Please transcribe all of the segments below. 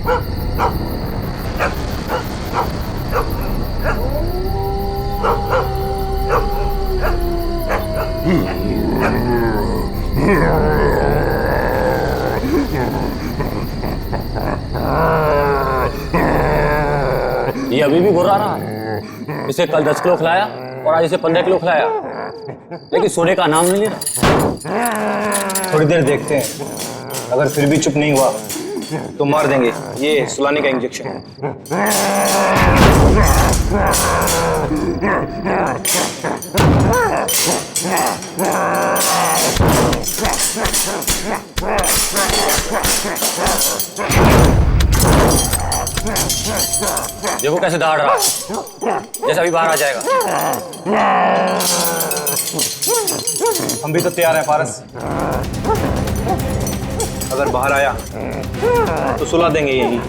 ये अभी भी घुरा रहा है। इसे कल 10 किलो खिलाया और आज इसे 15 किलो खिलाया, लेकिन सोने का नाम नहीं ले रहा। थोड़ी देर देखते हैं, अगर फिर भी चुप नहीं हुआ तो मार देंगे। ये सुलाने का इंजेक्शन है। देखो कैसे दौड़ रहा है, जैसे अभी बाहर आ जाएगा। हम भी तो तैयार हैं पारस। अगर बाहर आया तो सुला देंगे यही।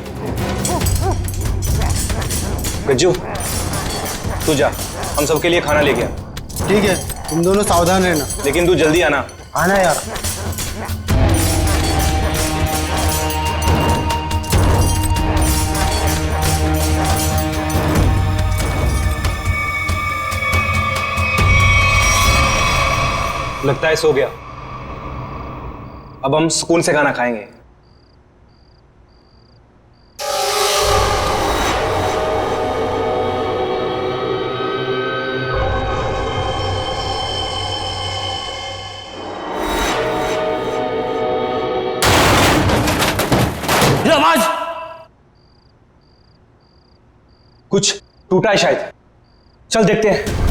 गज्जू तू जा, हम सबके लिए खाना लेके आ। ठीक है, तुम दोनों सावधान रहना। लेकिन तू जल्दी आना। आना यार। लगता है सो गया। अब हम सुकून से खाना खाएंगे। ये आवाज कुछ टूटा है शायद। चल देखते हैं।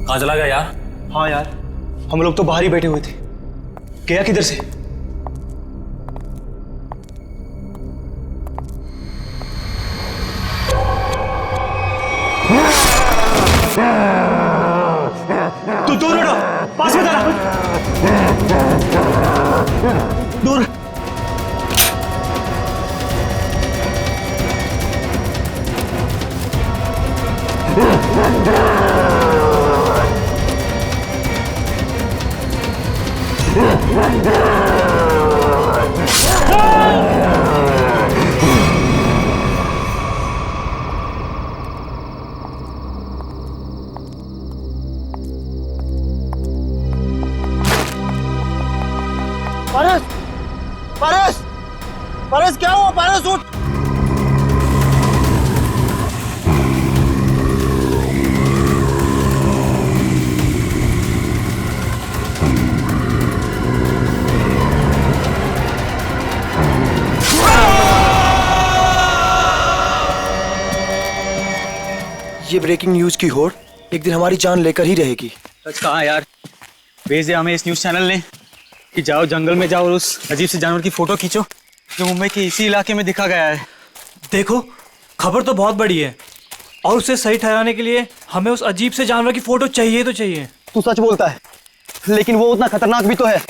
कहाँ चला गया यार? हाँ यार, हम लोग तो बाहर ही बैठे हुए थे। गया किधर से? तू दूर हटो, पास में चला। दूर। पारस, पारस, पारस क्या हुआ? पारस उठ। ये ब्रेकिंग न्यूज की होड़ एक दिन हमारी जान लेकर ही रहेगी। सच कहा यार, भेजे हमें इस न्यूज चैनल ने कि जाओ जंगल में जाओ और उस अजीब से जानवर की फोटो खींचो जो मुंबई के इसी इलाके में दिखा गया है। देखो, खबर तो बहुत बड़ी है और उसे सही ठहराने के लिए हमें उस अजीब से जानवर की फोटो चाहिए तो चाहिए। तू सच बोलता है, लेकिन वो उतना खतरनाक भी तो है।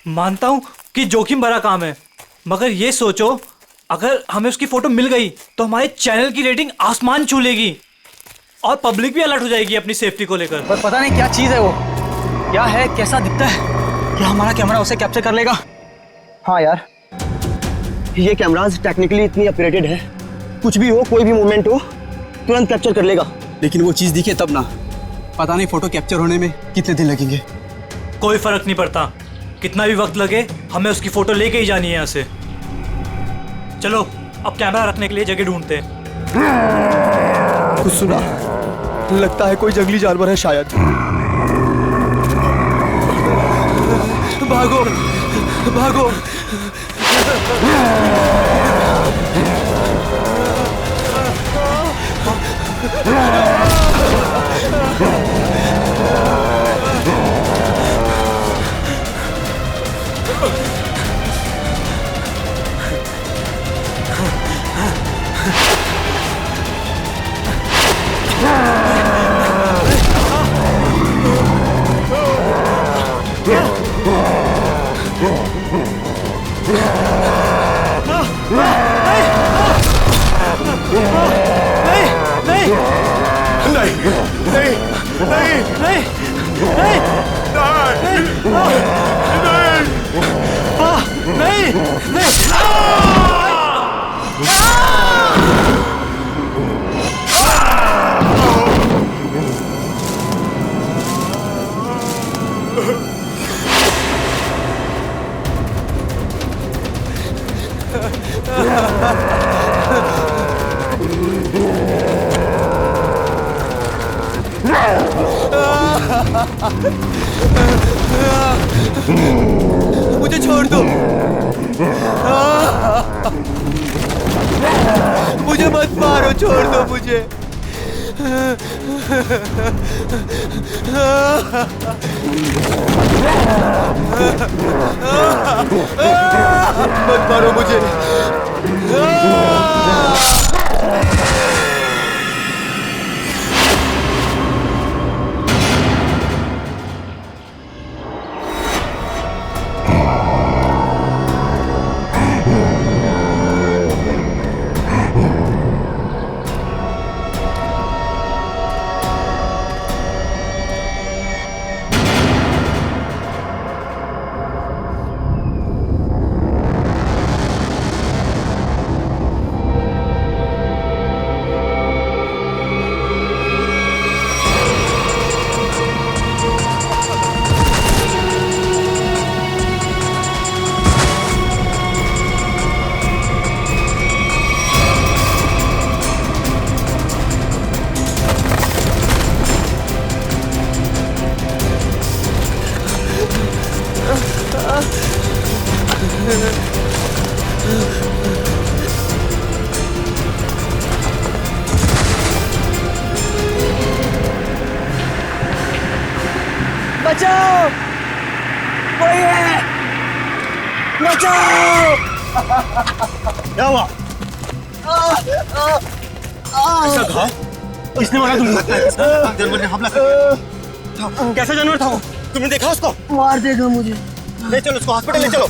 मानता हूँ कि जोखिम भरा काम है, मगर ये सोचो अगर हमें उसकी फोटो मिल गई तो हमारे चैनल की रेटिंग आसमान छू लेगी और पब्लिक भी अलर्ट हो जाएगी अपनी सेफ्टी को लेकर। पर पता नहीं क्या चीज है वो, क्या है, कैसा दिखता है, क्या हमारा कैमरा उसे कैप्चर कर लेगा? हाँ यार, ये कैमराज टेक्निकली इतनी अपग्रेडेड है, कुछ भी हो, कोई भी मूवमेंट हो, तुरंत कैप्चर कर लेगा। लेकिन वो चीज दिखे तब ना, पता नहीं फोटो कैप्चर होने में कितने दिन लगेंगे। कोई फर्क नहीं पड़ता, कितना भी वक्त लगे, हमें उसकी फोटो लेके ही जानी है यहाँ से। चलो अब कैमरा रखने के लिए जगह ढूंढते हैं। कुछ सुना? लगता है कोई जंगली जानवर है शायद। भागो भागो। मुझे छोड़ दो, मुझे मत मारो, छोड़ दो मुझे। मत मारो मुझे। बचाओ, कोई है, बचाओ। क्या हुआ? ऐसा घाव किसने मारा तुमको? जानवर ने हमला कर दिया। कैसा जानवर था वो? तुमने देखा उसको? मार देगा मुझे। ले चलो उसको हॉस्पिटल ले चलो।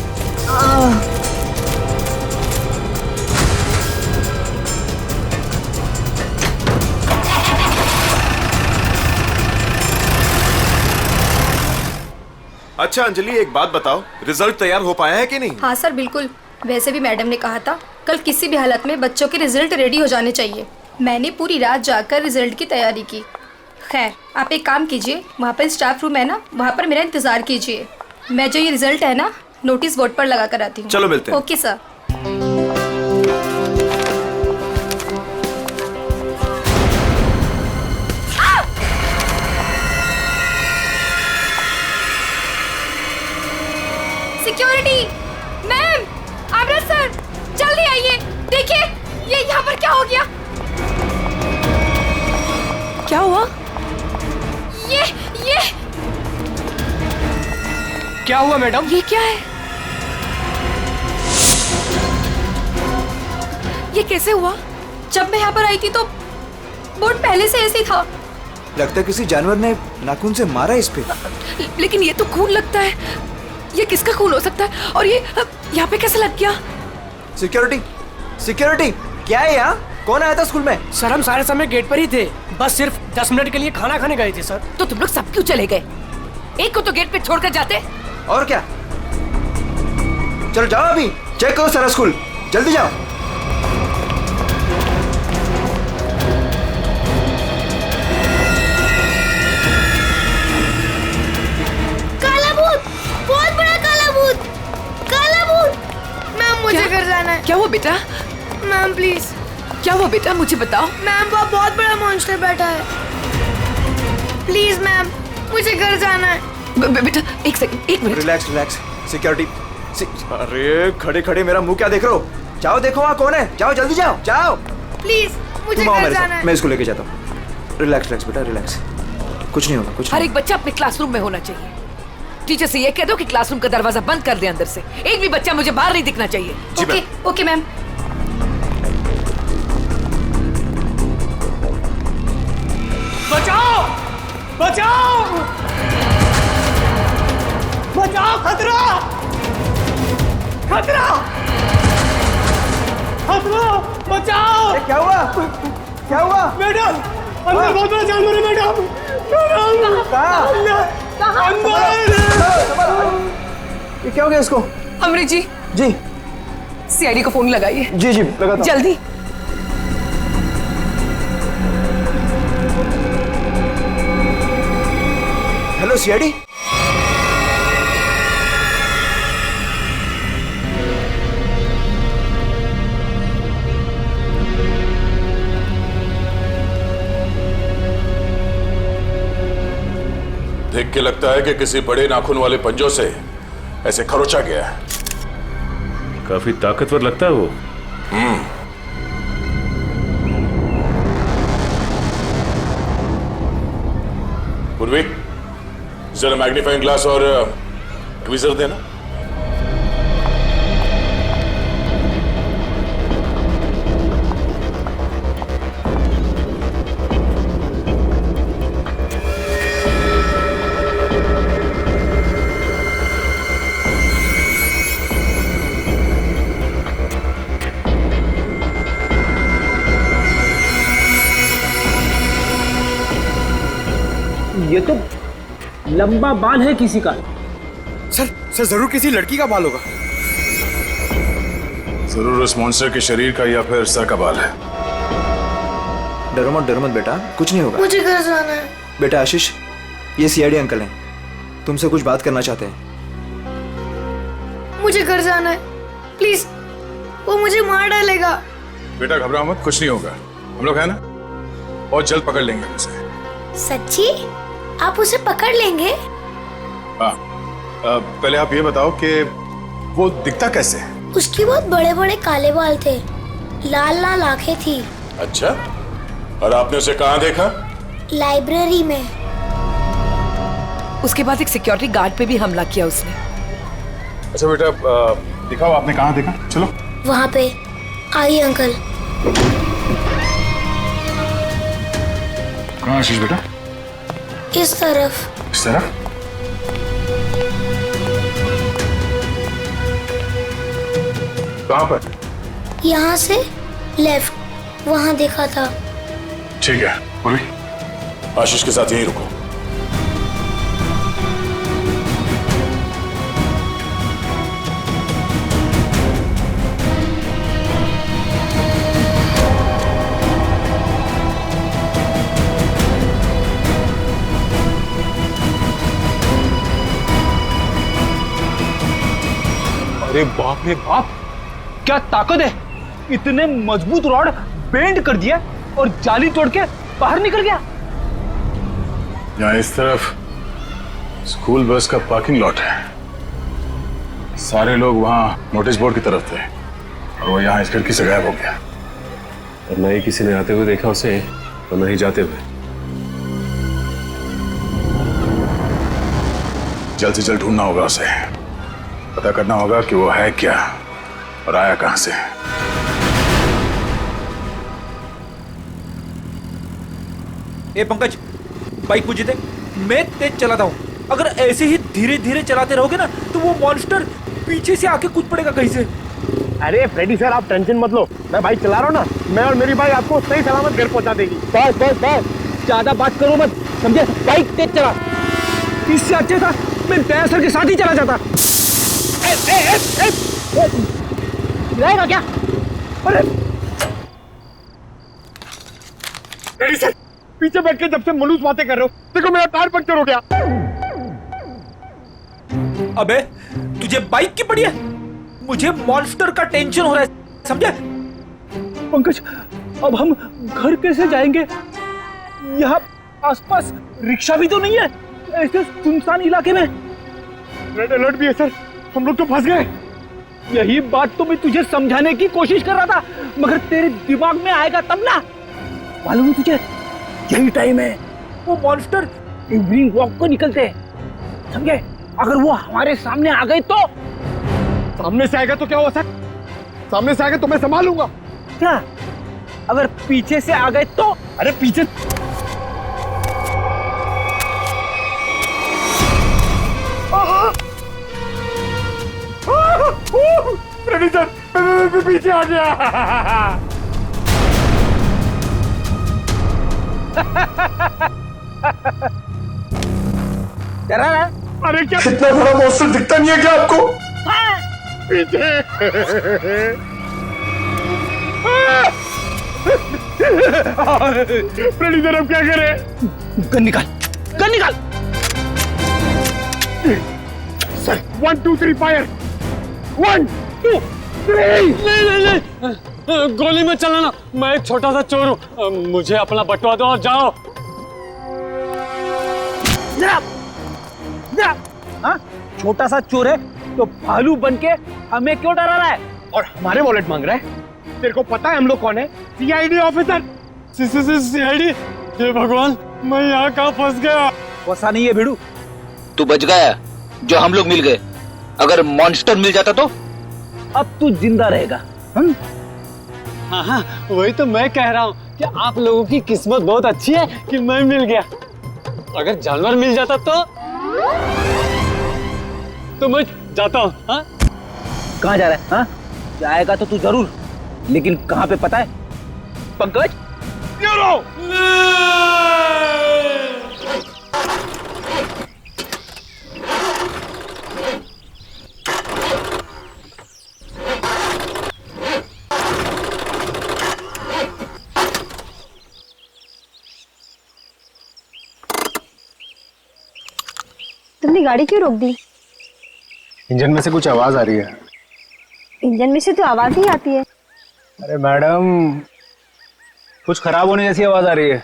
अच्छा अंजलि, एक बात बताओ, रिजल्ट तैयार हो पाया है कि नहीं? हाँ सर, बिल्कुल। वैसे भी मैडम ने कहा था कल किसी भी हालत में बच्चों के रिजल्ट रेडी हो जाने चाहिए। मैंने पूरी रात जाकर रिजल्ट की तैयारी की। खैर, आप एक काम कीजिए, वहाँ पर स्टाफ रूम है ना, वहाँ पर मेरा इंतजार कीजिए। मैं जो ये रिजल्ट है ना, नोटिस बोर्ड पर लगा कर आती हूँ। चलो मिलते हैं। Okay sir. सिक्योरिटी मैम, आमरा सर, जल्दी आइए। देखिए ये यहाँ पर क्या हो गया। क्या हुआ? ये क्या हुआ मैडम? ये क्या है? ये कैसे हुआ? जब मैं यहाँ पर आई थी तो बोर्ड पहले से ऐसे ही था। लगता है किसी जानवर ने नाखून से मारा इस पे। लेकिन ये तो खून लगता है। ये किसका खून हो सकता है? और ये यहाँ पे कैसे लग गया? सिक्योरिटी, सिक्योरिटी, क्या है यहाँ? कौन आया था स्कूल में? सर हम सारे समय गेट पर ही थे, बस सिर्फ 10 मिनट के लिए खाना खाने गए थे सर। तो तुम लोग सब क्यों चले गए? एक को तो गेट पे छोड़कर जाते। और क्या? चलो जाओ, अभी चेक करो सारा स्कूल, जल्दी जाओ। काला भूत, बहुत बड़ा काला भूत, काला भूत। मैम मुझे घर जाना है। क्या हुआ बेटा? Ma'am please. क्या हुआ बेटा, मुझे बताओ। मैम वहाँ बहुत बड़ा मॉन्स्टर बैठा है। प्लीज मैम, मुझे घर जाना है। बेटा एक सेकंड, एक मिनट। Relax relax, security. अरे खड़े खड़े मेरा मुंह क्या देख रहे हो? जाओ देखो वहाँ कौन है, जाओ जल्दी जाओ, जाओ। प्लीज मुझे तुम आओ घर मेरे जाना साथ, है। मैं इसको लेके जाता हूँ। रिलैक्स रिलैक्स बेटा, रिलैक्स, कुछ नहीं होगा, कुछ हर नहीं। एक बच्चा अपने क्लासरूम में होना चाहिए। टीचर से ये कह दो कि क्लासरूम का दरवाजा बंद कर दे अंदर से। एक भी बच्चा मुझे बाहर नहीं दिखना चाहिए। Okay okay ma'am. बचाओ बचाओ बचाओ, खतरा खतरा खतरा, बचाओ। क्या हुआ? क्या हुआ? मैडम अंदर बहुत बड़ा जानवर है मैडम। ये क्या हो गया इसको? अमृत जी, जी सीआईडी को फोन लगाइए। जी जी लगाता हूँ। जल्दी। Hello CID. देख के लगता है कि किसी बड़े नाखून वाले पंजों से ऐसे खरोचा गया है। काफी ताकतवर लगता है वो। पूर्वी, जरा मैग्नीफाइंग ग्लास और ट्वीजर देना। ये तो लंबा बाल है किसी का। सर जरूर किसी लड़की का बाल होगा। जरूर उस मॉन्स्टर के शरीर का या फिर सर का बाल है। डरो मत बेटा, कुछ नहीं होगा। मुझे घर जाना है। बेटा आशीष, ये सीआईडी अंकल हैं, तुमसे कुछ बात करना चाहते हैं। मुझे घर जाना है, प्लीज। वो मुझे मार डालेगा। बेटा घबराओ मत, कुछ नहीं होगा। हम लोग है ना, बहुत जल्द पकड़ लेंगे उसे। सच्ची? आप उसे पकड़ लेंगे? हाँ, पहले आप ये बताओ कि वो दिखता कैसे है? उसकी बहुत बड़े बड़े काले बाल थे, लाल लाल आंखें थी। अच्छा, और आपने उसे कहाँ देखा? लाइब्रेरी में। उसके बाद एक सिक्योरिटी गार्ड पे भी हमला किया उसने। अच्छा बेटा, दिखाओ आपने कहाँ देखा, चलो। वहाँ पे। आइए अंकल। कहाँ आशीष बेटा? इस तरफ। इस तरफ? कहाँ पर? यहाँ से लेफ्ट, वहाँ देखा था। ठीक है, पूर्वी आशीष के साथ यहीं रुको। अरे बाप रे बाप, क्या ताकत है! इतने मजबूत रॉड बेंड कर दिया और जाली तोड़ के बाहर निकल गया। यहाँ इस तरफ स्कूल बस का पार्किंग लॉट है। सारे लोग वहाँ नोटिस बोर्ड की तरफ थे और वो यहाँ इस खिड़की से गायब हो गया। और न ही किसी ने आते हुए देखा उसे और न ही जाते हुए। जल्द से जल्द ढूंढना होगा उसे, पता करना होगा कि वो है क्या और आया कहां से। ए पंकज, बाइक मुझे दे, मैं तेज चलाता हूँ। अगर ऐसे ही धीरे धीरे चलाते रहोगे ना तो वो मॉन्स्टर पीछे से आके कूद पड़ेगा कहीं से। अरे फ्रेडी सर आप टेंशन मत लो, मैं बाइक चला रहा हूँ ना, मैं और मेरी बाइक आपको सही सलामत घर पहुंचा देगी। बस बस बस, ज्यादा बात करो मत, समझे? बाइक तेज चला, इससे अच्छा था मैं दया सर के साथ ही चला जाता। रहेगा क्या? अरे फ्रेडी सर पीछे बैठ के जब से मलूस बातें कर रहे हो, देखो मेरा टायर पंक्चर हो गया। अबे तुझे बाइक की पड़ी है, मुझे मॉन्स्टर का टेंशन हो रहा है, समझे? पंकज अब हम घर कैसे जाएंगे? यहाँ आसपास रिक्शा भी तो नहीं है ऐसे सुनसान इलाके में। रेड अलर्ट भी है सर, हम लोग तो फंस गए। यही बात तो मैं तुझे समझाने की कोशिश कर रहा था, मगर तेरे दिमाग में आएगा तब ना। मालूम है तुझे, यही टाइम है वो मॉन्स्टर इवनिंग वॉक को निकलते हैं, समझे? अगर वो हमारे सामने आ गए तो? सामने से आएगा तो क्या हुआ सर? सामने से आएगा तो मैं संभालूंगा। क्या अगर पीछे से आ गए तो? अरे पीछे फ्रेडी सर पीछे आ गया। अरे क्या इतना बड़ा मॉन्स्टर दिखता नहीं है क्या आपको? पीछे फ्रेडी सर अब क्या करें? गन निकाल, गन निकाल। Sir 1 2 3 fire, 1 2 3। नहीं, गोली में चलाना, मैं एक छोटा सा चोर हूँ, मुझे अपना बटवा दो और जाओ। हाँ? छोटा सा चोर है तो भालू बन के हमें क्यों डरा रहा है? और हमारे वॉलेट मांग रहा है। तेरे को पता है हम लोग कौन है? CID officer. सीआईडी? हे भगवान, मैं यहाँ कहाँ फंस गया? वैसा नहीं है भिड़ू, तू बच गया जो हम लोग मिल गए, अगर मॉन्स्टर मिल जाता तो? अब तू जिंदा रहेगा। हाँ हाँ वही तो मैं कह रहा हूँ कि आप लोगों की किस्मत बहुत अच्छी है कि मैं मिल गया। अगर जानवर मिल जाता तो मैं जाता हूँ। हाँ? कहाँ जा रहा है? हाँ? जाएगा तो तू जरूर, लेकिन कहाँ पे पता है? पंकज तुमने गाड़ी क्यों रोक दी? इंजन में से कुछ आवाज आ रही है। इंजन में से तो आवाज ही आती है। अरे मैडम, कुछ खराब होने जैसी आवाज आ रही है।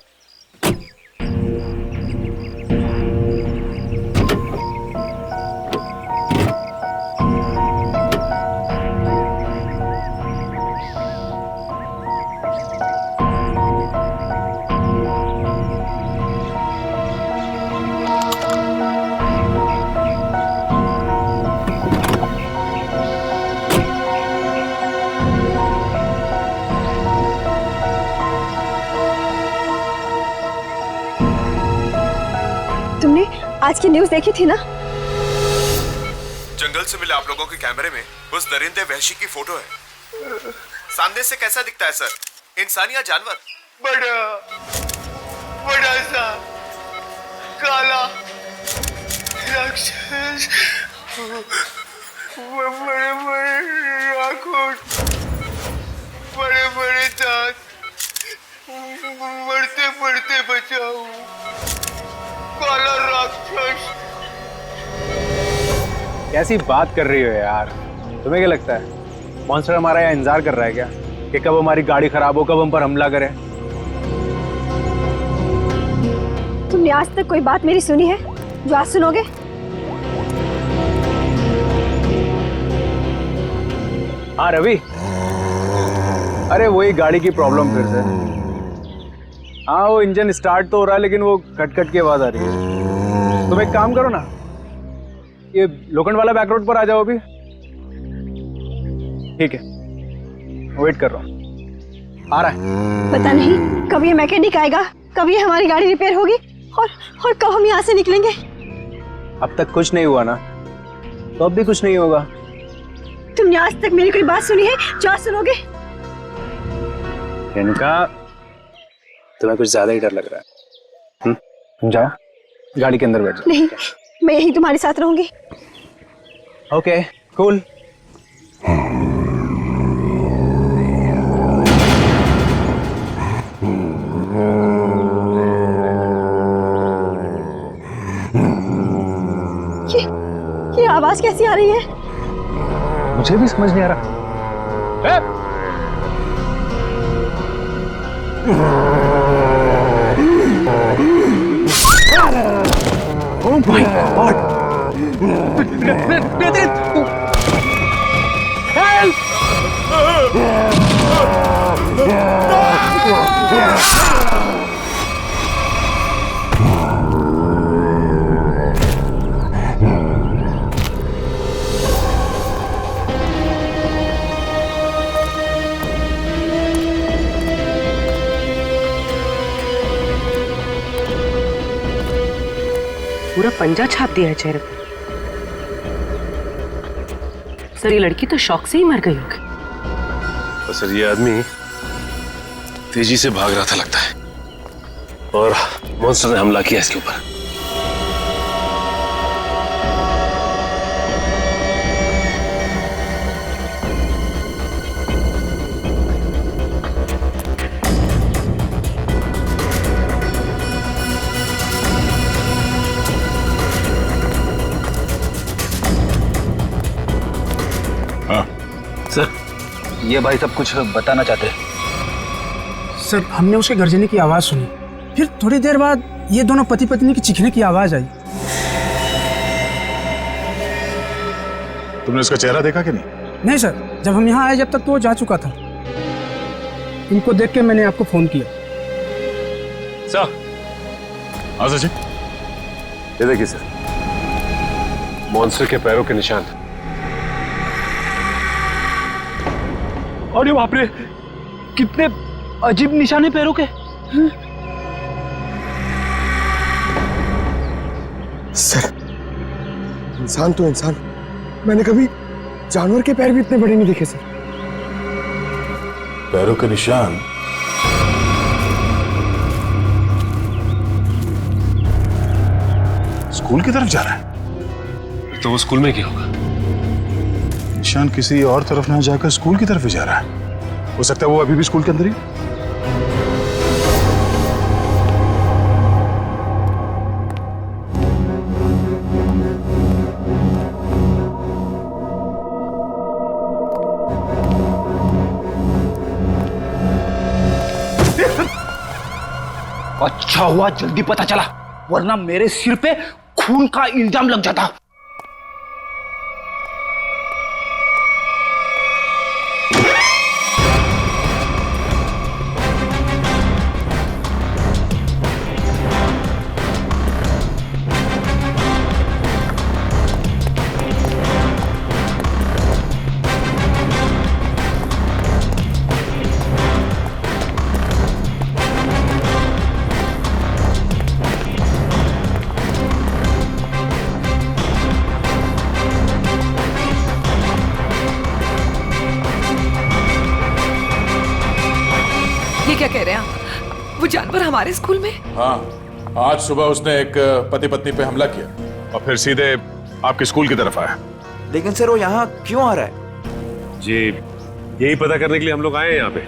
आज की न्यूज़ देखी थी ना? जंगल से मिले आप लोगों के कैमरे में उस दरिंदे वहशी की फोटो है। सामने से कैसा दिखता है सर? इंसान या जानवर? बड़ा सा काला राक्षस, बड़े बड़े आंखों, बड़े बड़े दांत, बढ़ते बढ़ते बचाओ, काला राक्षस। कैसी बात कर रही हो यार? तुम्हें क्या लगता है मॉन्स्टर हमारा यहाँ इंतजार कर रहा है क्या कि कब हमारी गाड़ी खराब हो, कब हम पर हमला करे? तुमने आज तक कोई बात मेरी सुनी है जो आज सुनोगे? हाँ रवि, अरे वही गाड़ी की प्रॉब्लम फिर से। हाँ वो इंजन स्टार्ट तो हो रहा है लेकिन वो कट कट की आवाज आ रही है। तुम एक काम करो ना, ये लोखंड वाला बैक रोड पर आ जाओ अभी। ठीक है, वेट कर रहा हूँ, आ रहा है। पता नहीं कब ये मैकेनिक आएगा, कब ये हमारी गाड़ी रिपेयर होगी और कब हम यहाँ से निकलेंगे। अब तक कुछ नहीं हुआ ना, तो अब भी कुछ नहीं होगा। तुमने आज तक मेरी कोई बात सुनी है जो आज सुनोगे? इनका तुम्हें कुछ ज्यादा ही डर लग रहा है। तुम जाओ गाड़ी के अंदर बैठ जाओ। नहीं, मैं यही तुम्हारे साथ रहूंगी। Okay cool. ये आवाज कैसी आ रही है? मुझे भी समझ नहीं आ रहा। Oh my God! Help! पूरा पंजा छाप दिया है चेहरे पर। सर ये लड़की तो शौक से ही मर गई होगी। तो सर ये आदमी तेजी से भाग रहा था लगता है और मॉन्स्टर ने हमला किया इसके ऊपर। सर ये भाई सब कुछ बताना चाहते हैं। सर हमने उसके गर्जने की आवाज सुनी, फिर थोड़ी देर बाद ये दोनों पति पत्नी की चीखने की आवाज आई। तुमने उसका चेहरा देखा कि नहीं? नहीं सर, जब हम यहाँ आए जब तक तो वो जा चुका था। इनको देख के मैंने आपको फोन किया। सर हाँ सचिन, ये देखिए सर, मॉन्स्टर के पैरों के निशान। अरे बाप रे, कितने अजीब निशाने पैरों के। सर इंसान तो इंसान, मैंने कभी जानवर के पैर भी इतने बड़े नहीं देखे सर। पैरों के निशान? स्कूल की तरफ जा रहा है? तो वो स्कूल में क्या होगा? निशान किसी और तरफ ना जाकर स्कूल की तरफ ही जा रहा है। हो सकता है वो अभी भी स्कूल के अंदर ही। अच्छा हुआ जल्दी पता चला, वरना मेरे सिर पे खून का इल्जाम लग जाता। क्या कह रहे हैं आप? वो जानवर हमारे स्कूल में? हाँ, आज सुबह उसने एक पति पत्नी पे हमला किया और फिर सीधे आपके स्कूल की तरफ आया। लेकिन सर वो यहाँ क्यों आ रहा है? जी यही पता करने के लिए हम लोग आए हैं यहाँ पे।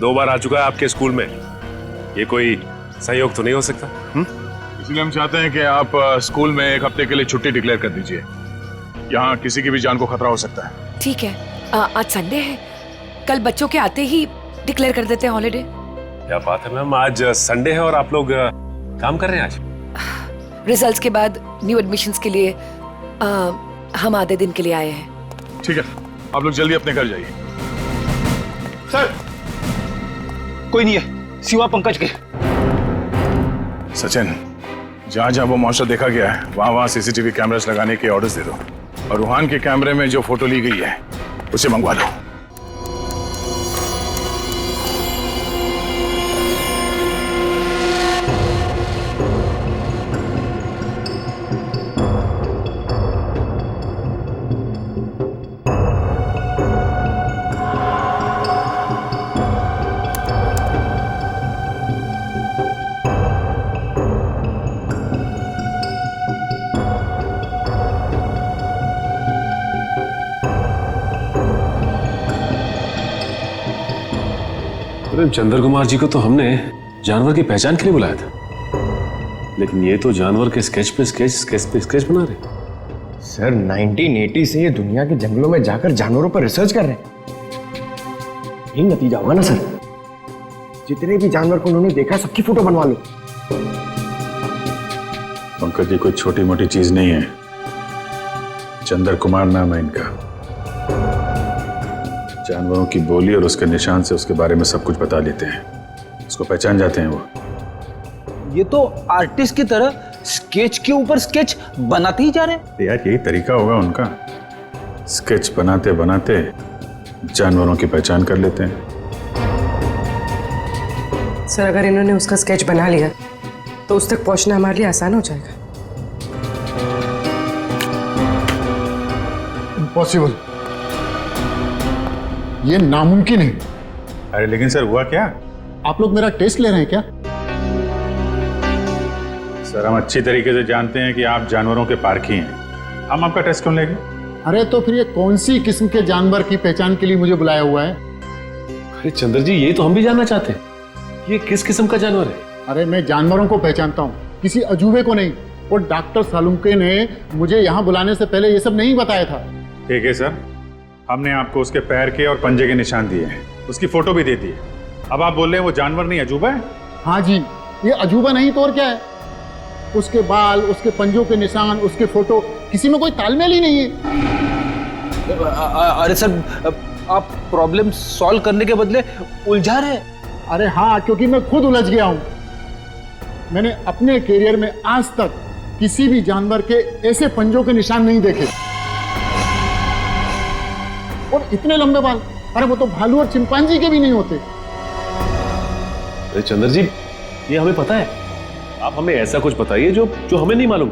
2 बार आ चुका है आपके स्कूल में, ये कोई सहयोग तो नहीं हो सकता? इसलिए हम चाहते हैं कि आप स्कूल में 1 हफ्ते के लिए छुट्टी डिक्लेयर कर दीजिए। यहाँ किसी की भी जान को खतरा हो सकता है। ठीक है, आज संडे है, कल बच्चों के आते ही डिक्लेयर कर देते हैं हॉलिडे। क्या बात है मैम, आज संडे है और आप लोग काम कर रहे हैं आज? रिजल्ट्स के बाद न्यू एडमिशंस के लिए हम आधे दिन के लिए आए हैं। ठीक है, आप लोग जल्दी अपने घर जाइए। सर कोई नहीं है सिवा पंकज के। सचिन, जहां जहां वो मॉन्स्टर देखा गया है वहां वहां सीसीटीवी कैमरास लगाने के ऑर्डर्स दे दो और रूहान के कैमरे में जो फोटो ली गई है उसे मंगवा लो। अरे चंद्र कुमार जी को तो हमने जानवर की पहचान के लिए बुलाया था, लेकिन ये तो जानवर के स्केच पे स्केच बना रहे। सर 1980 से ये दुनिया के जंगलों में जाकर जानवरों पर रिसर्च कर रहे हैं। यही नतीजा होगा ना सर। जितने भी जानवर को उन्होंने देखा सबकी फोटो बनवा लो। पंकज जी कोई छोटी मोटी चीज नहीं है। चंद्र कुमार नाम है इनका। जानवरों की बोली और उसके निशान से उसके बारे में सब कुछ बता लेते हैं, उसको पहचान जाते हैं वो। ये तो आर्टिस्ट की तरह स्केच के ऊपर स्केच बनाते ही जा रहे हैं। यार यही तरीका होगा उनका, स्केच बनाते बनाते जानवरों की पहचान कर लेते हैं। सर अगर इन्होंने उसका स्केच बना लिया तो उस तक पहुंचना हमारे लिए आसान हो जाएगा। इम्पॉसिबल, ये नामुमकिन है। अरे लेकिन सर हुआ क्या? आप लोग मेरा टेस्ट ले रहे हैं क्या? सर हम अच्छी तरीके से जानते हैं कि आप जानवरों के पारखी हैं, हम आपका टेस्ट क्यों लेंगे? अरे तो फिर ये कौन सी किस्म के जानवर की पहचान के लिए मुझे बुलाया हुआ है? अरे चंद्र जी ये तो हम भी जानना चाहते हैं, ये किस किस्म का जानवर है? अरे मैं जानवरों को पहचानता हूँ, किसी अजूबे को नहीं। और डॉक्टर सालुंके ने मुझे यहाँ बुलाने से पहले ये सब नहीं बताया था। ठीक है सर, हमने आपको उसके पैर के और पंजे के निशान दिए हैं, उसकी फोटो भी दे दी है। अब आप बोल रहे हैं वो जानवर नहीं अजूबा है? हाँ जी, ये अजूबा नहीं तो और क्या है। उसके बाल, उसके पंजों के निशान, उसके फोटो, किसी में कोई तालमेल ही नहीं है। अरे सर आप प्रॉब्लम सॉल्व करने के बदले उलझा रहे हैं। अरे हाँ, क्योंकि मैं खुद उलझ गया हूँ। मैंने अपने करियर में आज तक किसी भी जानवर के ऐसे पंजों के निशान नहीं देखे। और इतने लंबे बाल, अरे वो तो भालू और चिंपांजी के भी नहीं होते। अरे चंद्र जी ये हमें पता है, आप हमें ऐसा कुछ बताइए जो हमें नहीं मालूम।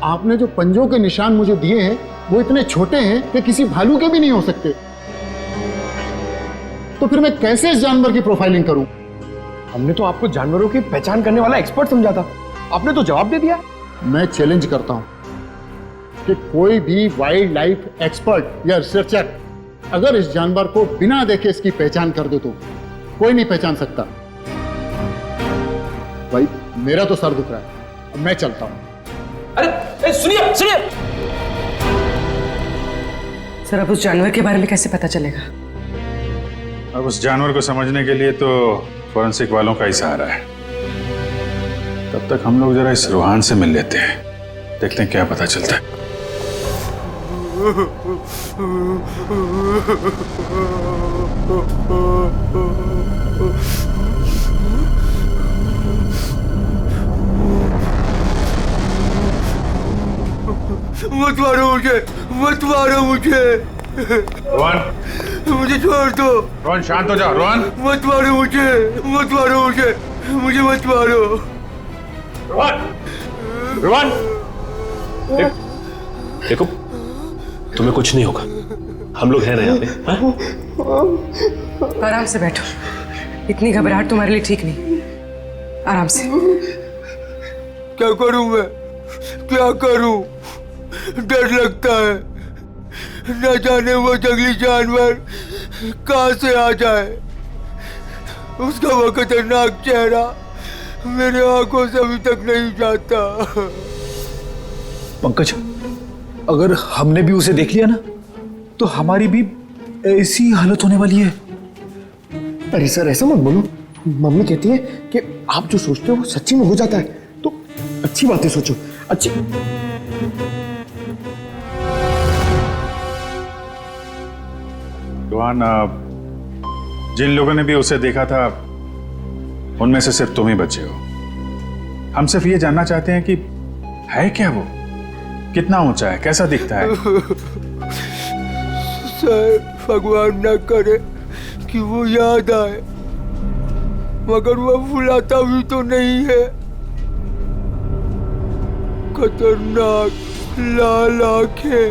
आपने जो पंजों के निशान मुझे दिए हैं वो इतने छोटे हैं कि किसी भालू के भी नहीं हो सकते। तो फिर मैं कैसे इस जानवर की प्रोफाइलिंग करूं? हमने तो आपको जानवरों की पहचान करने वाला एक्सपर्ट समझा था, आपने तो जवाब दे दिया। मैं चैलेंज करता हूं कि कोई भी वाइल्ड लाइफ एक्सपर्ट या रिसर्चर अगर इस जानवर को बिना देखे इसकी पहचान कर दे तो कोई नहीं पहचान सकता। भाई मेरा तो सर दुख रहा है, अब मैं चलता हूं। अरे सुनिए सुनिए सर अब उस जानवर के बारे में कैसे पता चलेगा? अब उस जानवर को समझने के लिए तो फॉरेंसिक वालों का ही सहारा है। तब तक हम लोग जरा इस रूहान से मिल लेते हैं, देखते हैं क्या पता चलता है। मत मारो मुझे, मत मारो मुझे। रोहन मुझे छोड़ दो। रोहन शांत हो जाओ। रोहन मत मारो मुझे, मत मारो मुझे, मुझे मत मारो। रोहन रोहन देखो तुम्हें कुछ नहीं होगा, हम लोग हैं ना यहाँ पे। आराम से बैठो, इतनी घबराहट तुम्हारे लिए ठीक नहीं। आराम से। क्या करूं मैं, क्या करूं? डर लगता है, न जाने वो जंगली जानवर कहां से आ जाए। उसका वो खतरनाक चेहरा मेरे आंखों से अभी तक नहीं जाता। पंकज अगर हमने भी उसे देख लिया ना तो हमारी भी ऐसी हालत होने वाली है। अरे सर ऐसा मत बोलो, मम्मी कहती है कि आप जो सोचते हो वो सच्ची में हो जाता है, तो अच्छी बातें सोचो। अच्छी रोहन जिन लोगों ने भी उसे देखा था उनमें से सिर्फ तुम ही बचे हो। हम सिर्फ ये जानना चाहते हैं कि है क्या वो, कितना ऊंचा है, कैसा दिखता है। सर भगवान न करे कि वो याद आए, मगर वो भुलाता भी तो नहीं है। खतरनाक लाल आंखें,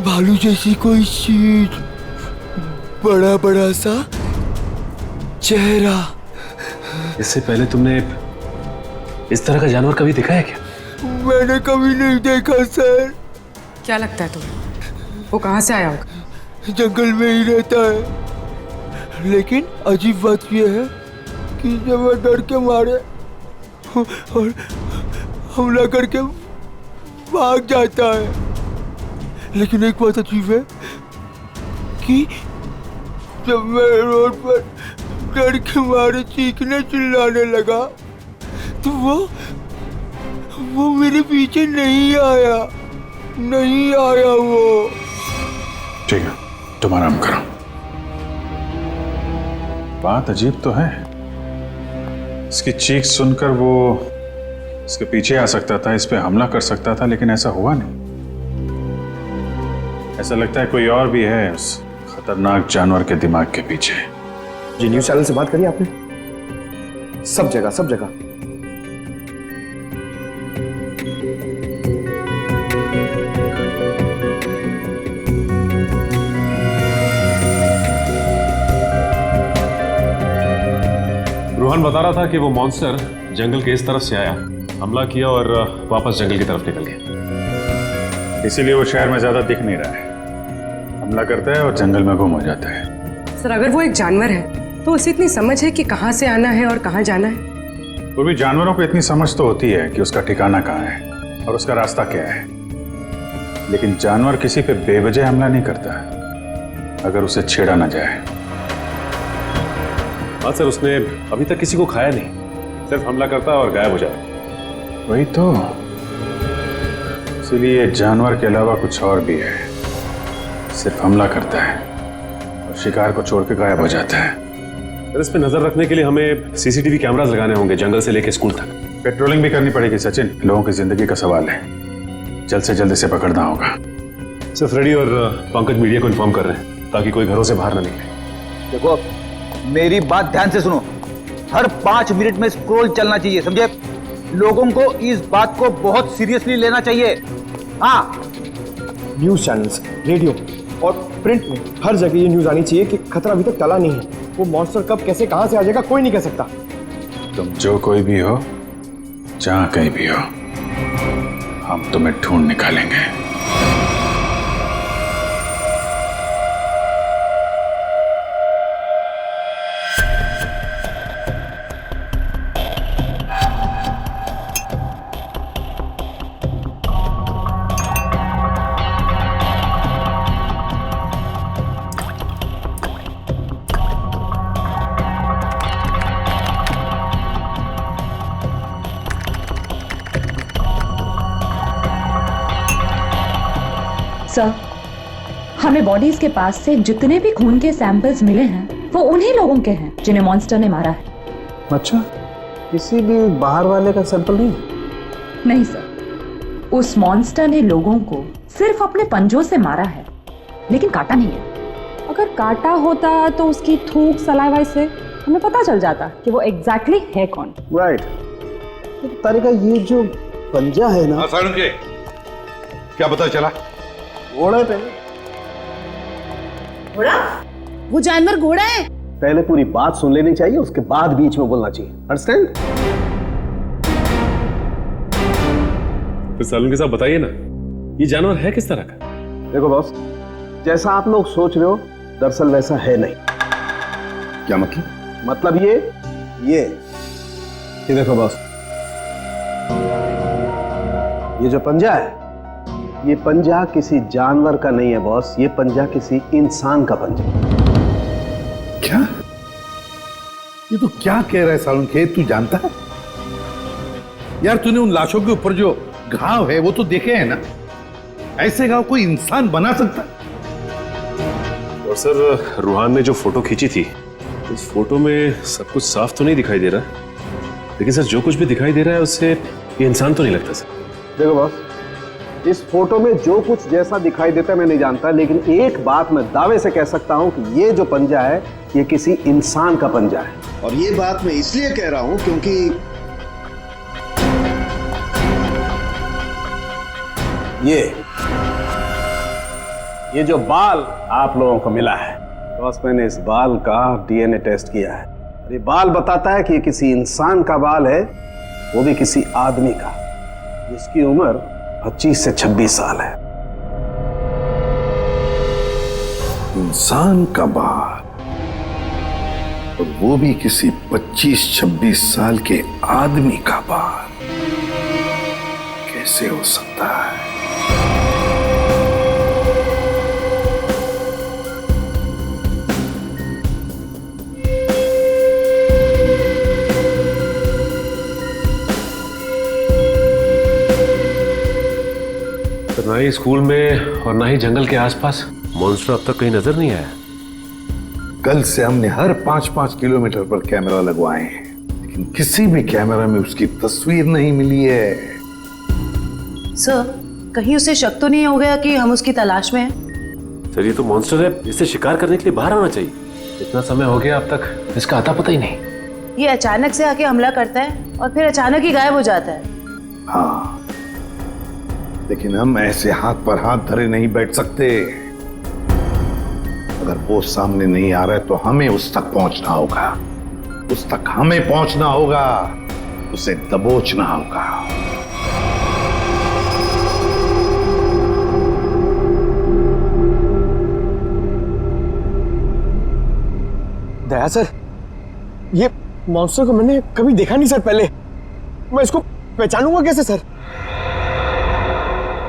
भालू जैसी कोई चीज, बड़ा बड़ा सा चेहरा। इससे पहले तुमने इस तरह का जानवर कभी देखा है क्या? मैंने कभी नहीं देखा सर। क्या लगता है तुम्हें वो कहाँ से आया होगा? जंगल में ही रहता है, लेकिन अजीब बात यह है कि जब वह डर के मारे और हमला करके भाग जाता है। लेकिन एक बात अजीब है कि जब मैं रोड पर डर के मारे चीखने चिल्लाने लगा तो वो मेरे पीछे नहीं आया वो। ठीक है, तुम आराम करो। बात अजीब तो है। इसकी चीख सुनकर वो इसके पीछे आ सकता था, इस पे हमला कर सकता था, लेकिन ऐसा हुआ नहीं। ऐसा लगता है कोई और भी है उस खतरनाक जानवर के दिमाग के पीछे। जी न्यूज चैनल से बात करी आपने? सब जगह। रोहन बता रहा था कि वो मॉन्स्टर जंगल के इस तरफ से आया, हमला किया और वापस जंगल की तरफ निकल गया। इसीलिए वो शहर में ज्यादा दिख नहीं रहा है। हमला करता है और जंगल में गुम हो जाता है। सर अगर वो एक जानवर है तो उसे इतनी समझ है कि कहाँ से आना है और कहाँ जाना है? वो भी जानवरों को इतनी समझ तो होती है कि उसका ठिकाना कहाँ है और उसका रास्ता क्या है, लेकिन जानवर किसी पे बेवजह हमला नहीं करता अगर उसे छेड़ा ना जाए। हाँ सर, उसने अभी तक किसी को खाया नहीं, सिर्फ हमला करता है और गायब हो जाता। वही तो, इसीलिए जानवर के अलावा कुछ और भी है। सिर्फ हमला करता है और शिकार को छोड़ के गायब हो जाता है। सर इस पे नजर रखने के लिए हमें सीसीटीवी कैमरास लगाने होंगे जंगल से लेकर स्कूल तक। पेट्रोलिंग भी करनी पड़ेगी सचिन, लोगों की जिंदगी का सवाल है। जल्द से जल्द इसे पकड़ना होगा। सर फ्रेडी और पंकज मीडिया को इन्फॉर्म कर रहे हैं ताकि कोई घरों से बाहर ना निकले। देखो मेरी बात ध्यान से सुनो, हर 5 मिनट में स्क्रॉल चलना चाहिए, समझे? लोगों को इस बात को बहुत सीरियसली लेना चाहिए। हाँ, न्यूज चैनल्स, रेडियो और प्रिंट में हर जगह ये न्यूज आनी चाहिए कि खतरा अभी तक टला नहीं है। वो मॉन्स्टर कब कैसे कहां से आ जाएगा कोई नहीं कह सकता। तुम जो कोई भी हो, जहां कहीं भी हो, हम तुम्हें ढूंढ निकालेंगे। सर, हमें बॉडीज के पास से जितने भी खून के सैंपल्स मिले हैं वो उन्हीं लोगों के हैं जिन्हें मॉन्स्टर ने मारा है। अच्छा, किसी भी बाहर वाले का सैंपल नहीं? नहीं सर, उस मॉन्स्टर ने लोगों को सिर्फ अपने पंजों से मारा है, लेकिन काटा नहीं है। अगर काटा होता तो उसकी थूक सलाइवा से हमें पता चल जाता कि वो एग्जैक्टली है कौन। राइट। तो तारिका ये जो पंजा है ना, क्या पता चला? घोड़े पे। घोड़ा? वो जानवर घोड़ा है? पहले पूरी बात सुन लेनी चाहिए, उसके बाद बीच में बोलना चाहिए। अंडरस्टैंड? तो सालून के साथ बताइए ना, ये जानवर है किस तरह का? देखो बॉस, जैसा आप लोग सोच रहे हो दरअसल वैसा है नहीं। क्या मतलब? मतलब ये देखो बॉस, ये जो पंजा है, ये पंजा किसी जानवर का नहीं है बॉस, ये पंजा किसी इंसान का पंजा। क्या? ये तो क्या कह रहा है सालुंखे? तू जानता है यार, तूने उन लाशों के ऊपर जो घाव है वो तो देखे हैं ना? ऐसे घाव कोई इंसान बना सकता? और सर रूहान ने जो फोटो खींची थी, उस फोटो में सब कुछ साफ तो नहीं दिखाई दे रहा, लेकिन सर जो कुछ भी दिखाई दे रहा है उससे ये इंसान तो नहीं लगता सर। देखो बॉस, इस फोटो में जो कुछ जैसा दिखाई देता है मैं नहीं जानता, लेकिन एक बात मैं दावे से कह सकता हूं कि ये जो पंजा है ये किसी इंसान का पंजा है। और ये बात मैं इसलिए कह रहा हूं क्योंकि ये जो बाल आप लोगों को मिला है बॉस, मैंने इस बाल का डीएनए टेस्ट किया है। ये बाल बताता है कि ये किसी इंसान का बाल है, वो भी किसी आदमी का जिसकी उम्र 25 से 26 साल है। इंसान का बाल? और वो भी किसी 25-26 साल के आदमी का बाल। कैसे हो सकता है? तो ना ही स्कूल में और ना ही जंगल के आसपास मॉन्स्टर अब तक कहीं नजर नहीं आया। कल से हमने हर 5-5 किलोमीटर पर कैमरा लगवाए हैं, लेकिन किसी भी कैमरा में उसकी तस्वीर नहीं मिली है। सर, कहीं उसे शक तो नहीं हो गया कि हम उसकी तलाश में हैं? सर ये तो मॉन्स्टर है, इसे शिकार करने के लिए बाहर आना चाहिए। इतना समय हो गया अब तक इसका आता पता ही नहीं। ये अचानक से आके हमला करता है और फिर अचानक ही गायब हो जाता है। हाँ, लेकिन हम ऐसे हाथ पर हाथ धरे नहीं बैठ सकते। अगर वो सामने नहीं आ रहा है तो हमें उस तक पहुंचना होगा, उस तक हमें पहुंचना होगा, उसे दबोचना होगा। दया सर, ये मॉन्स्टर को मैंने कभी देखा नहीं सर पहले। मैं इसको पहचानूंगा कैसे सर?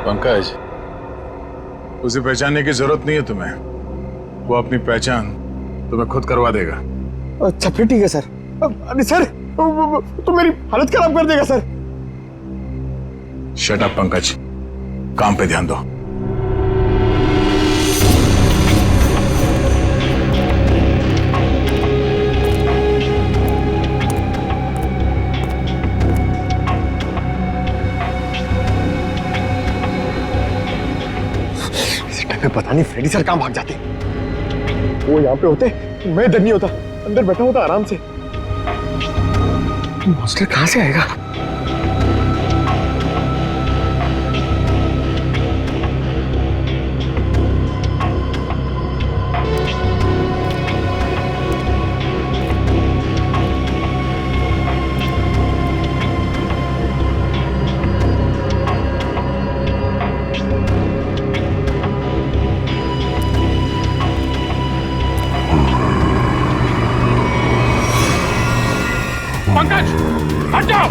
पंकज, उसे पहचानने की जरूरत नहीं है तुम्हें, वो अपनी पहचान तुम्हें खुद करवा देगा। अच्छा फिर ठीक है सर। अरे सर, तो मेरी हालत खराब कर देगा सर। शट अप पंकज, काम पे ध्यान दो। पता नहीं फ्रेडी सर कहां भाग जाते। वो यहाँ पे होते मैं डर नहीं होता, अंदर बैठा होता आराम से। मॉन्स्टर कहां से आएगा? पंकज, हट जाओ।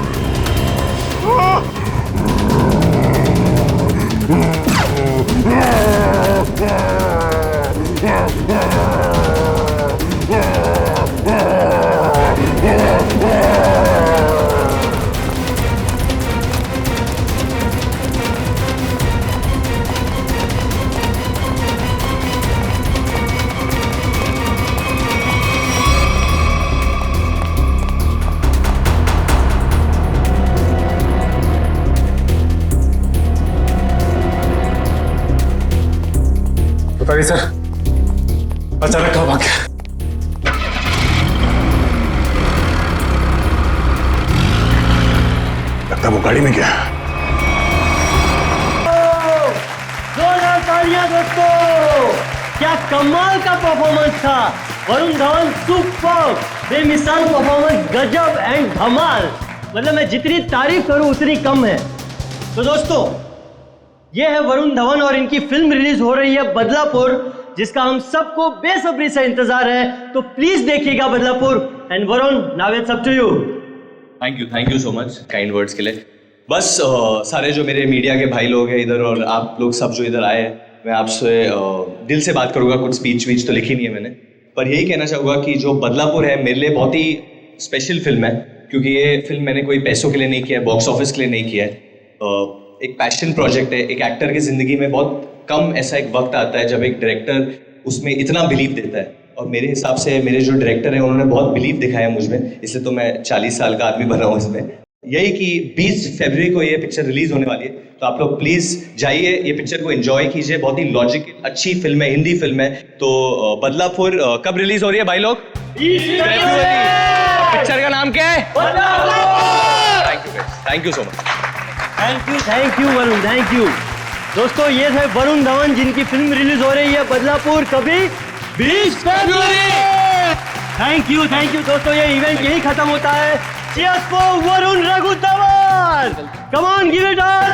बताइए सर, अचानक कहाँ भाग गया? लगता वो गाड़ी में गया। जोरदार तालियां दोस्तों, क्या कमाल का परफॉर्मेंस था। वरुण धवन सुपर, बेमिसाल परफॉर्मेंस, गजब एंड धमाल। मतलब मैं जितनी तारीफ करूं उतनी कम है। तो दोस्तों, ये है वरुण धवन और इनकी फिल्म रिलीज हो रही है बदलापुर, जिसका हम सबको बेसब्री से इंतजार है। तो प्लीज देखिएगा Badlapur. And Varun, now it's up to you. Thank you so much kind words के लिए। बस सारे जो मेरे मीडिया के भाई लोग हैं इधर और आप लोग सब जो इधर आए हैं, मैं आपसे दिल से बात करूंगा। कुछ स्पीच तो लिखी नहीं है मैंने, पर यही कहना चाहूँगा कि जो बदलापुर है मेरे लिए बहुत ही स्पेशल फिल्म है, क्योंकि ये फिल्म मैंने कोई पैसों के लिए नहीं किया है, बॉक्स ऑफिस के लिए नहीं किया है। एक पैशन प्रोजेक्ट है। एक एक्टर की जिंदगी में बहुत कम ऐसा एक वक्त आता है जब एक डायरेक्टर उसमें इतना बिलीव देता है, और मेरे हिसाब से मेरे जो डायरेक्टर हैं उन्होंने बहुत बिलीव दिखाया मुझ में, इसलिए तो मैं 40 साल का आदमी बना हूँ इसमें। यही कि 20 फरवरी को ये पिक्चर रिलीज होने वाली है, तो आप लोग प्लीज जाइए, ये पिक्चर को एंजॉय कीजिए। बहुत ही लॉजिकल अच्छी फिल्म है, हिंदी फिल्म है। तो बदलापुर कब रिलीज हो रही है भाई लोग? पिक्चर का नाम क्या है? Thank you so much. Thank you Varun, thank you. दोस्तों, ये थे वरुण धवन जिनकी फिल्म रिलीज हो रही है बदलापुर, कभी 20 फरवरी। थैंक यू दोस्तों, ये इवेंट यही खत्म होता है। Cheers for Varun Raghu Dhawan. Come on, give it all.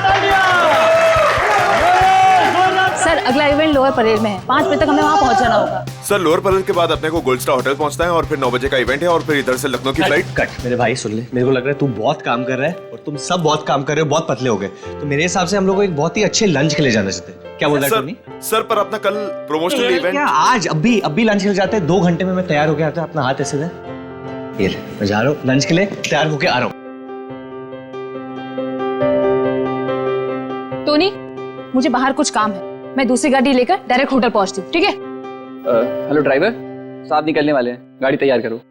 Sir, अगला अगला इवेंट लोअर परेड में है, 5 बजे तक हमें वहाँ पहुँचना होगा। सर लोअर परेड के बाद अपने को गोल्ड स्टार होटल पहुंचना है और फिर 9 बजे का इवेंट है और फिर इधर से लखनऊ की फ्लाइट। कट मेरे भाई सुन ले, मेरे को लग रहा है तू बहुत काम कर रहा है और तुम सब बहुत काम कर रहे हो, बहुत पतले हो गए। तो मेरे हिसाब से हम लोग को एक बहुत ही अच्छे लंच के लिए जाना चाहते हैं। क्या बोल रहा है टोनी? सर पर अपना कल प्रमोशनल इवेंट क्या आज अभी लंच के लिए जाते हैं? 2 घंटे में मैं तैयार होके आता हूं। अपना हाथ ऐसे दे, ये मैं जा रहा हूँ लंच के लिए, तैयार होके आ रहा हूँ। टोनी, मुझे बाहर कुछ काम है, मैं दूसरी गाड़ी लेकर डायरेक्ट होटल पहुंचती हूँ, ठीक है? हेलो ड्राइवर, साहब निकलने वाले हैं, गाड़ी तैयार करो।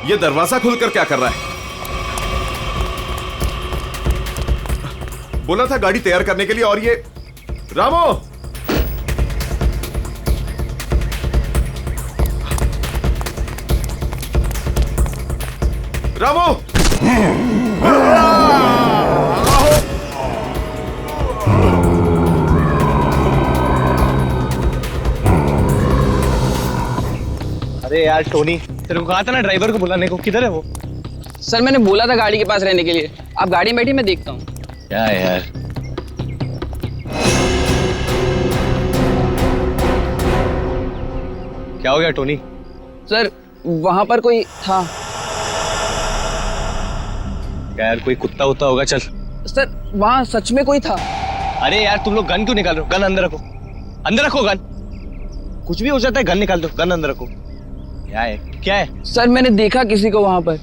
ये दरवाजा खुलकर क्या कर रहा है? बोला था गाड़ी तैयार करने के लिए और ये रामो! रामो! अरे यार टोनी, तेरे को कहा था ना ड्राइवर को बुलाने को, किधर है वो? सर मैंने बोला था गाड़ी के पास रहने के लिए, आप गाड़ी में बैठी, मैं देखता हूँ। क्या यार, क्या हो गया टोनी? सर वहां पर कोई था। क्या यार, कोई कुत्ता उत्ता होगा? चल। सर वहां सच में कोई था। अरे यार तुम लोग गन क्यों निकाल रहे हो? गन अंदर रखो, अंदर रखो गन। कुछ भी हो जाता है, गन निकाल दो, गन अंदर रखो। क्या है, क्या है? सर मैंने देखा किसी को वहां पर।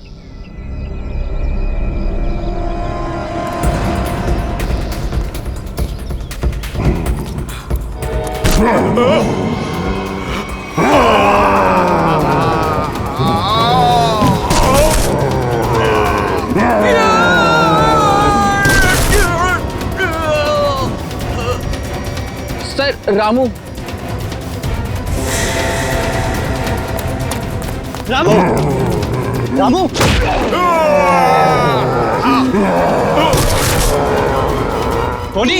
Sir Ramu, Ramu, Ramu, Tony,